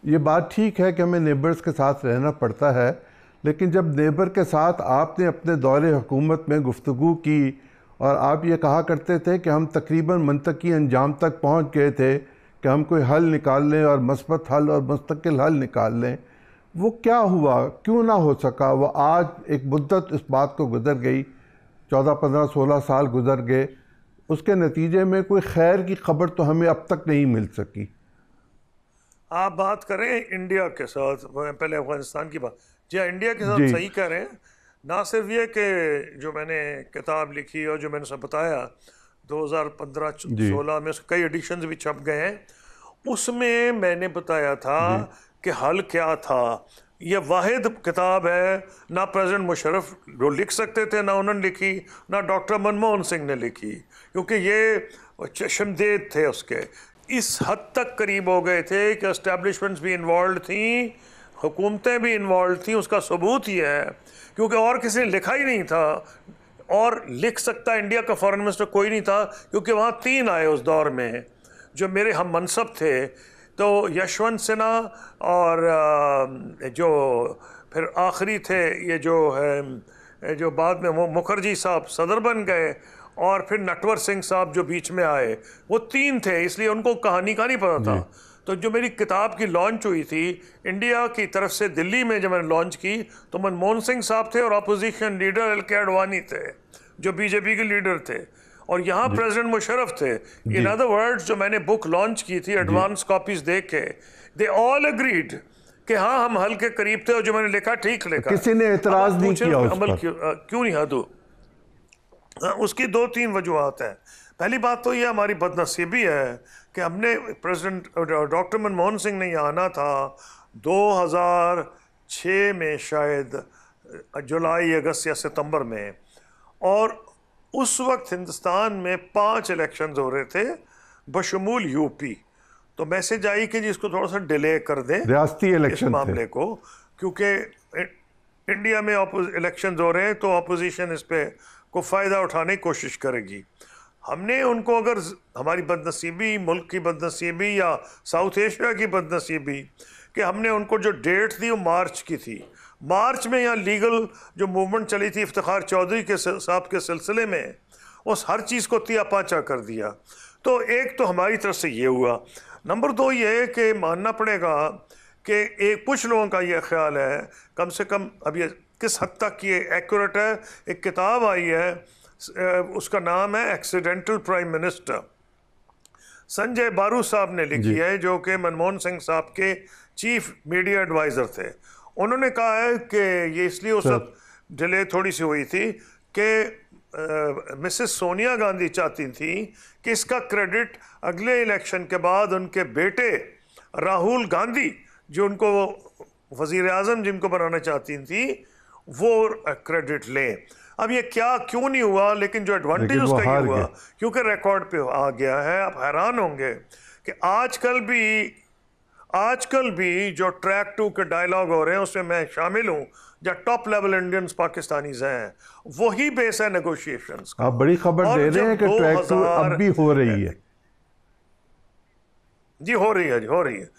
ये बात ठीक है कि हमें नेबर्स के साथ रहना पड़ता है, लेकिन जब नेबर के साथ आपने अपने दौरे हुकूमत में गुफ्तगू की और आप ये कहा करते थे कि हम तकरीबन मंतकी अंजाम तक पहुंच गए थे कि हम कोई हल निकाल लें और मस्बत हल और मुस्तकिल हल निकाल लें, वो क्या हुआ, क्यों ना हो सका? वो आज एक मुद्दत इस बात को गुजर गई, 14, 15, 16 साल गुजर गए, उसके नतीजे में कोई खैर की खबर तो हमें अब तक नहीं मिल सकी। आप बात करें इंडिया के साथ, पहले अफगानिस्तान की बात। जी हाँ, इंडिया के साथ जी सही कह रहे हैं। ना सिर्फ ये कि जो मैंने किताब लिखी और जो मैंने सब बताया 2015 जी 16 में उसके कई एडिशंस भी छप गए हैं, उसमें मैंने बताया था जी कि हल क्या था। ये वाहिद किताब है, ना प्रेसिडेंट मुशर्रफ जो लिख सकते थे ना उन्होंने लिखी, ना डॉक्टर मनमोहन सिंह ने लिखी, क्योंकि ये चश्मदीद थे उसके। इस हद तक करीब हो गए थे कि एस्टेब्लिशमेंट्स भी इन्वॉल्व थी, हुकूमतें भी इन्वॉल्व थी। उसका सबूत ये है क्योंकि और किसी ने लिखा ही नहीं था, और लिख सकता इंडिया का फॉरेन मिनिस्टर कोई नहीं था, क्योंकि वहाँ 3 आए उस दौर में जो मेरे हम मनसब थे। तो यशवंत सिन्हा और जो फिर आखिरी थे ये जो है, जो बाद में वो मुखर्जी साहब सदर बन गए, और फिर नटवर सिंह साहब जो बीच में आए, वो 3 थे, इसलिए उनको कहानी का नहीं पता था। जी तो जो मेरी किताब की लॉन्च हुई थी इंडिया की तरफ से दिल्ली में, जब मैंने लॉन्च की तो मनमोहन सिंह साहब थे और अपोजिशन लीडर एल के अडवाणी थे जो बीजेपी के लीडर थे, और यहाँ जी प्रेसिडेंट मुशर्रफ थे। इन जी अदर वर्ड्स, जो मैंने बुक लॉन्च की थी जी एडवांस कॉपीज देख के, दे ऑल अग्रीड कि हाँ हम हल के करीब थे और जो मैंने लिखा ठीक लिखा है। किसी ने अब एतराज़ आप नहीं पूछे किया उस अमल पर। क्यों नहीं हादू, उसकी 2-3 वजूहत हैं। पहली बात तो ये हमारी बदनसीबी है कि हमने प्रेसिडेंट डॉक्टर मनमोहन सिंह ने यहाँ आना था 2006 में, शायद जुलाई अगस्त या सितंबर में, और उस वक्त हिंदुस्तान में 5 इलेक्शंस हो रहे थे बशमूल यूपी। तो मैसेज आई कि जी इसको थोड़ा सा डिले कर दें रियासती इस इलेक्शन थे। मामले को, क्योंकि इंडिया में इलेक्शंस हो रहे हैं तो अपोजिशन इस पे को फ़ायदा उठाने की कोशिश करेगी। हमने उनको, अगर हमारी बदनसीबी, मुल्क की बदनसीबी या साउथ एशिया की बदनसीबी, कि हमने उनको जो डेट थी वो मार्च की थी, मार्च में यहाँ लीगल जो मूवमेंट चली थी इफ्तिखार चौधरी के साहब के सिलसिले में, उस हर चीज़ को तिया पाचा कर दिया। तो एक तो हमारी तरफ से ये हुआ। नंबर 2 ये कि मानना पड़ेगा कि एक कुछ लोगों का ये ख्याल है, कम से कम अब ये किस हद तक ये एक्यूरेट है, एक किताब आई है उसका नाम है एक्सीडेंटल प्राइम मिनिस्टर, संजय बारू साहब ने लिखी जी है, जो कि मनमोहन सिंह साहब के चीफ मीडिया एडवाइज़र थे। उन्होंने कहा है कि ये इसलिए उस सर वक्त डिले थोड़ी सी हुई थी कि मिसेस सोनिया गांधी चाहती थी कि इसका क्रेडिट अगले इलेक्शन के बाद उनके बेटे राहुल गांधी, जो उनको वज़ीर आज़म जिनको बनाना चाहती थी, वो क्रेडिट लें। अब ये क्या क्यों नहीं हुआ, लेकिन जो एडवांटेज लेकिन वो उसका ये हार हुआ गए। क्योंकि रिकॉर्ड पे आ गया है। आप हैरान होंगे कि आजकल भी जो ट्रैक 2 के डायलॉग हो रहे हैं उसमें मैं शामिल हूँ, जो टॉप लेवल इंडियंस पाकिस्तानीज हैं, वही बेस है नेगोशिएशंस का। आप बड़ी खबर और दे रहे जब हैं कि ट्रैक 2 अब भी हो रही है। जी हो रही है, जी हो रही है,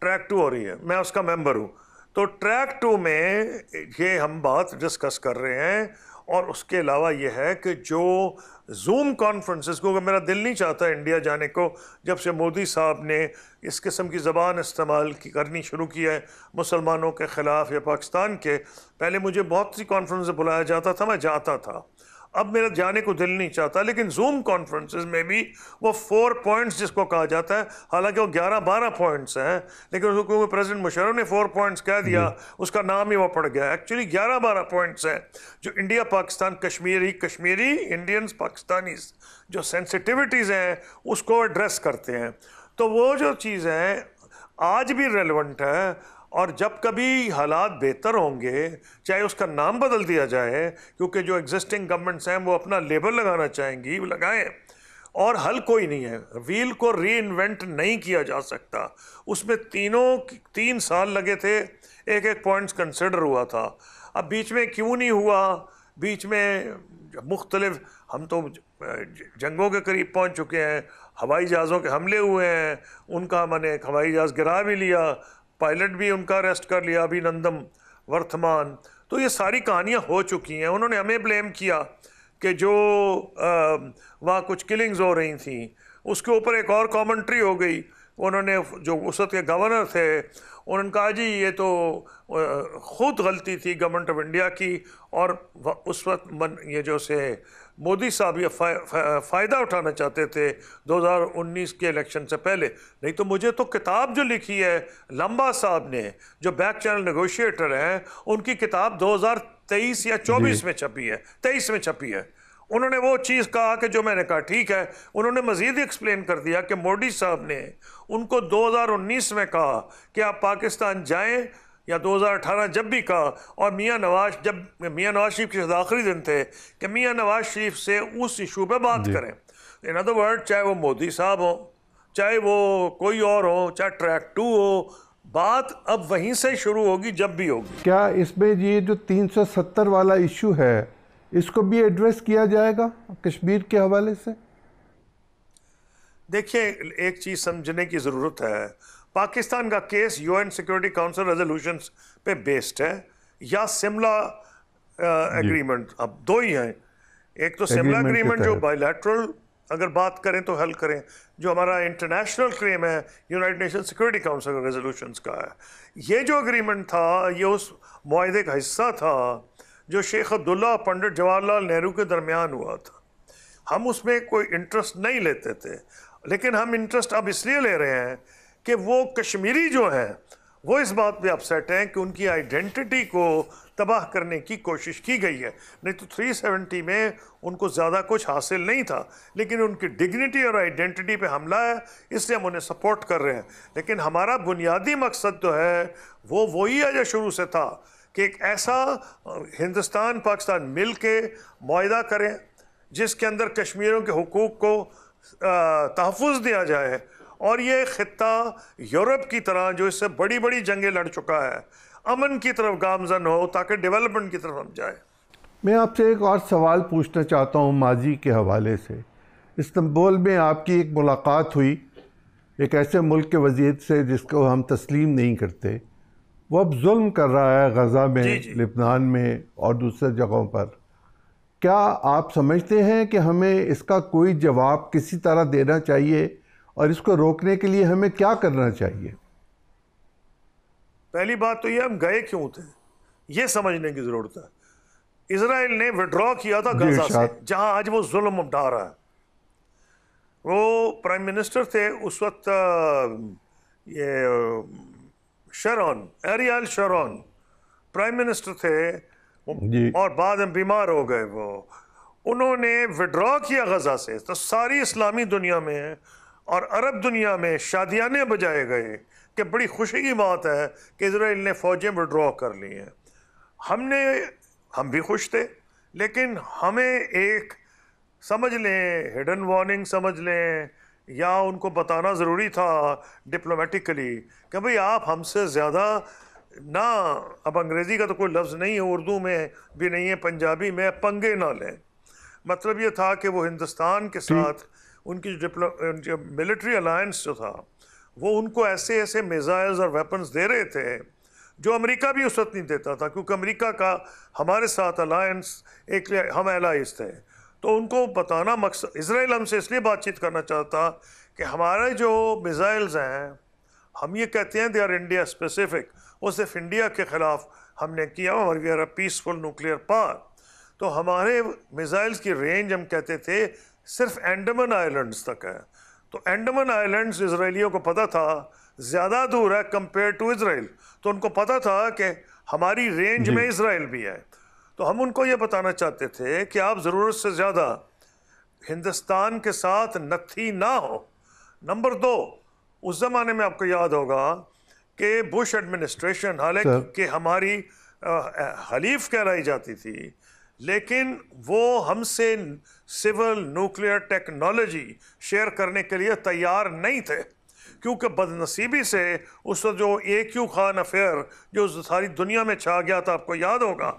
ट्रैक 2 हो रही है, मैं उसका मेंबर हूँ। तो ट्रैक 2 में ये हम बात डिस्कस कर रहे हैं। और उसके अलावा ये है कि जो जूम कॉन्फ्रेंसेस को, मेरा दिल नहीं चाहता इंडिया जाने को, जब से मोदी साहब ने इस किस्म की ज़बान इस्तेमाल करनी शुरू की है मुसलमानों के ख़िलाफ़ या पाकिस्तान के। पहले मुझे बहुत सी कॉन्फ्रेंस बुलाया जाता था, मैं जाता था, अब मेरा जाने को दिल नहीं चाहता। लेकिन जूम कॉन्फ्रेंसेस में भी वो 4 पॉइंट्स जिसको कहा जाता है, हालांकि वो 11-12 पॉइंट्स हैं, लेकिन उसको क्योंकि प्रेसिडेंट मुशर्रफ ने 4 पॉइंट्स कह दिया, उसका नाम ही वो पड़ गया। एक्चुअली 11-12 पॉइंट्स हैं जो India Pakistan Kashmiri Indians Pakistanis जो सेंसिटिविटीज़ हैं उसको एड्रेस करते हैं। तो वो जो चीज़ है आज भी रेलेवेंट है, और जब कभी हालात बेहतर होंगे चाहे उसका नाम बदल दिया जाए, क्योंकि जो एग्जिस्टिंग गवर्नमेंट्स हैं वो अपना लेबल लगाना चाहेंगी, वो लगाएं। और हल कोई नहीं है, व्हील को री इन्वेंट नहीं किया जा सकता। उसमें 3 साल लगे थे, एक पॉइंट्स कंसिडर हुआ था। अब बीच में क्यों नहीं हुआ, बीच में मुख्तलिफ, हम तो जंगों के करीब पहुंच चुके हैं, हवाई जहाज़ों के हमले हुए हैं, उनका मैंने हवाई जहाज़ गिरा भी लिया, पायलट भी उनका अरेस्ट कर लिया, अभिनंदन वर्तमान। तो ये सारी कहानियाँ हो चुकी हैं। उन्होंने हमें ब्लेम किया कि जो वहाँ कुछ किलिंग्स हो रही थी, उसके ऊपर एक और कमेंट्री हो गई। उन्होंने, जो उस वक्त के गवर्नर थे, उन्होंने कहा जी ये तो खुद गलती थी गवर्नमेंट ऑफ इंडिया की, और उस वक्त ये जो से मोदी साहब ये फ़ायदा उठाना चाहते थे 2019 के इलेक्शन से पहले। नहीं तो मुझे तो किताब जो लिखी है लंबा साहब ने, जो बैक चैनल नेगोशिएटर हैं, उनकी किताब 2023 या 24 में छपी है, 23 में छपी है। उन्होंने वो चीज़ कहा कि जो मैंने कहा ठीक है। उन्होंने मज़ीद एक्सप्लेन कर दिया कि मोदी साहब ने उनको 2019 में कहा कि आप पाकिस्तान जाएं, या 2018 जब भी कहा, और मियाँ नवाज शरीफ के आखिरी दिन थे कि मियाँ नवाज शरीफ से उस इशू पे बात करें। इन अदर वर्ड, चाहे वो मोदी साहब हो, चाहे वो कोई और हो, चाहे ट्रैक 2 हो, बात अब वहीं से शुरू होगी जब भी होगी। क्या इसमें ये जो 370 वाला इशू है, इसको भी एड्रेस किया जाएगा कश्मीर के हवाले से? देखिए, एक चीज़ समझने की ज़रूरत है, पाकिस्तान का case UN security council resolutions पे बेस्ड है या शिमला एग्रीमेंट। अब दो ही हैं। एक तो शिमला एग्रीमेंट जो बायलैटरल अगर बात करें तो हल करें, जो हमारा इंटरनेशनल क्लेम है United nation security council resolutions का है। ये जो एग्रीमेंट था, ये उस मुआहदे का हिस्सा था जो शेख अब्दुल्ला और पंडित जवाहरलाल नेहरू के दरमियान हुआ था। हम उसमें कोई इंटरेस्ट नहीं लेते थे, लेकिन हम इंटरेस्ट अब इसलिए ले रहे हैं कि वो कश्मीरी जो हैं वो इस बात पे अपसेट हैं कि उनकी आइडेंटिटी को तबाह करने की कोशिश की गई है। नहीं तो 370 में उनको ज़्यादा कुछ हासिल नहीं था, लेकिन उनकी डिग्निटी और आइडेंटिटी पे हमला है, इसलिए हम उन्हें सपोर्ट कर रहे हैं। लेकिन हमारा बुनियादी मकसद जो है वो वही है जो शुरू से था कि एक ऐसा हिंदुस्तान पाकिस्तान मिल के मुआहदा करें जिसके अंदर कश्मीरियों के हुकूक को तहफ़्फ़ुज़ दिया जाए, और ये ख़ित्ता यूरोप की तरह जो इससे बड़ी बड़ी जंगें लड़ चुका है, अमन की तरफ गामज़न हो ताकि डेवलपमेंट की तरफ हम जाए। मैं आपसे एक और सवाल पूछना चाहता हूँ माजी के हवाले से। इस्तांबुल में आपकी एक मुलाकात हुई एक ऐसे मुल्क के वज़ीर से जिसको हम तस्लीम नहीं करते। वो अब जुल्म कर रहा है गज़ा में, लिबनान में और दूसरे जगहों पर। क्या आप समझते हैं कि हमें इसका कोई जवाब किसी तरह देना चाहिए, और इसको रोकने के लिए हमें क्या करना चाहिए? पहली बात तो ये, हम गए क्यों थे ये समझने की ज़रूरत है। इजराइल ने विड्रॉ किया था गजा से, जहां आज वो जुल्म उठा रहा है। वो प्राइम मिनिस्टर थे उस वक्त, ये शरॉन, एरियल शरॉन प्राइम मिनिस्टर थे, और बाद में बीमार हो गए वो। उन्होंने विड्रॉ किया गजा से, तो सारी इस्लामी दुनिया में और अरब दुनिया में शादियाने बजाए गए कि बड़ी खुशी की बात है कि इजराइल ने फ़ौजें विड्रॉ कर ली हैं। हम भी खुश थे, लेकिन हमें एक समझ लें हिडन वार्निंग समझ लें, या उनको बताना ज़रूरी था डिप्लोमेटिकली कि भाई आप हमसे ज़्यादा ना, अब अंग्रेज़ी का तो कोई लफ्ज़ नहीं है, उर्दू में भी नहीं है, पंजाबी में, पंगे ना लें। मतलब ये था कि वो हिंदुस्तान के साथ उनकी जो मिलिट्री अलायंस जो था, वो उनको ऐसे ऐसे मिसाइल्स और वेपन्स दे रहे थे जो अमेरिका भी उस वक्त नहीं देता था, क्योंकि अमेरिका का हमारे साथ अलायंस, एक हम एलाइज थे। तो उनको बताना मकसद, इसराइल हमसे इसलिए बातचीत करना चाहता कि हमारे जो मिसाइल्स हैं, हम ये कहते हैं दे आर इंडिया स्पेसिफिक, वो सिर्फ इंडिया के ख़िलाफ़ हमने किया, और we are a peaceful nuclear power. तो हमारे मिसाइल्स की रेंज हम कहते थे सिर्फ अंडमान आइलैंड्स तक है। तो अंडमान आइलैंड्स इसराइलियों को पता था ज़्यादा दूर है कंपेयर टू इसराइल, तो उनको पता था कि हमारी रेंज में इसराइल भी है। तो हम उनको ये बताना चाहते थे कि आप ज़रूरत से ज़्यादा हिंदुस्तान के साथ नत्थी ना हो। नंबर 2, उस ज़माने में आपको याद होगा कि बुश एडमिनिस्ट्रेशन, हालांकि हमारी हलीफ कहलाई जाती थी, लेकिन वो हमसे सिविल न्यूक्लियर टेक्नोलॉजी शेयर करने के लिए तैयार नहीं थे, क्योंकि बदनसीबी से उस वक्त जो AQ खान अफेयर जो सारी दुनिया में छा गया था, आपको याद होगा,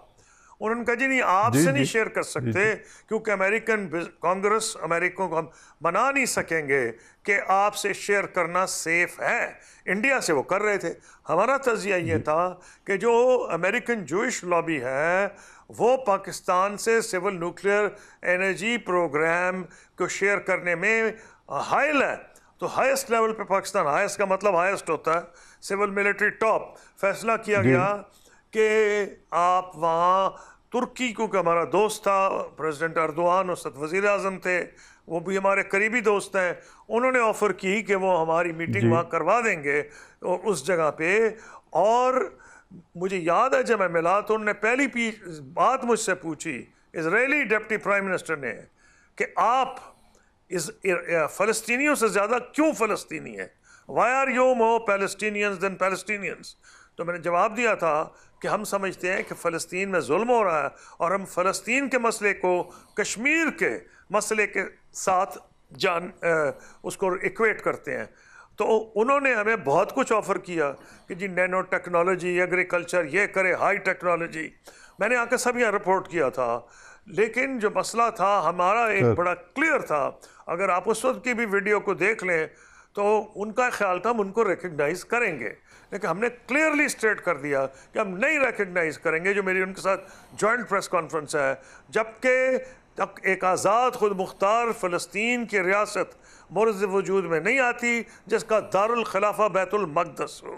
उन्होंने कहा जी नहीं, आपसे नहीं शेयर कर जी, सकते क्योंकि अमेरिकन कांग्रेस अमेरिका को हम बना नहीं सकेंगे कि आपसे शेयर करना सेफ है। इंडिया से वो कर रहे थे। हमारा तज़िया ये था कि जो अमेरिकन जूइश लॉबी है वो पाकिस्तान से सिविल न्यूक्लियर एनर्जी प्रोग्राम को शेयर करने में हायल है। तो हाईएस्ट लेवल पे पाकिस्तान, हाईएस्ट का मतलब हाईएस्ट होता है, सिविल मिलिट्री टॉप, फैसला किया गया कि आप वहाँ तुर्की को, हमारा दोस्त था प्रेसिडेंट अर्दोआन, उस वक्त वज़ीर आज़म थे, वो भी हमारे करीबी दोस्त हैं, उन्होंने ऑफ़र की कि वो हमारी मीटिंग वहाँ करवा देंगे और उस जगह पे। और मुझे याद है जब मैं मिला तो उन्होंने पहली बात मुझसे पूछी इजरायली डिप्टी प्राइम मिनिस्टर ने कि आप इस फ़लस्तीनियों से ज़्यादा क्यों फ़लस्तीनी है, why are you more Palestinians than Palestinians. तो मैंने जवाब दिया था कि हम समझते हैं कि फ़लस्तीन में जुल्म हो रहा है और हम फ़लस्तीन के मसले को कश्मीर के मसले के साथ उसको इक्वेट करते हैं। तो उन्होंने हमें बहुत कुछ ऑफ़र किया कि जी नैनो टेक्नोलॉजी, एग्रीकल्चर, ये करे, हाई टेक्नोलॉजी। मैंने आकर सब यहाँ रिपोर्ट किया था, लेकिन जो मसला था हमारा एक बड़ा क्लियर था। अगर आप उस वक्त की भी वीडियो को देख लें तो उनका ख्याल था हम उनको रिकग्नाइज़ करेंगे, लेकिन हमने क्लियरली स्टेट कर दिया कि हम नहीं रिकग्नाइज़ करेंगे। जो मेरी उनके साथ जॉइंट प्रेस कॉन्फ्रेंस है, जबकि तक एक आज़ाद खुद मुख्तार फ़लस्तीन की रियासत मोरज़ वजूद में नहीं आती जिसका दारुल खिलाफा बैतुल मक़दस हो।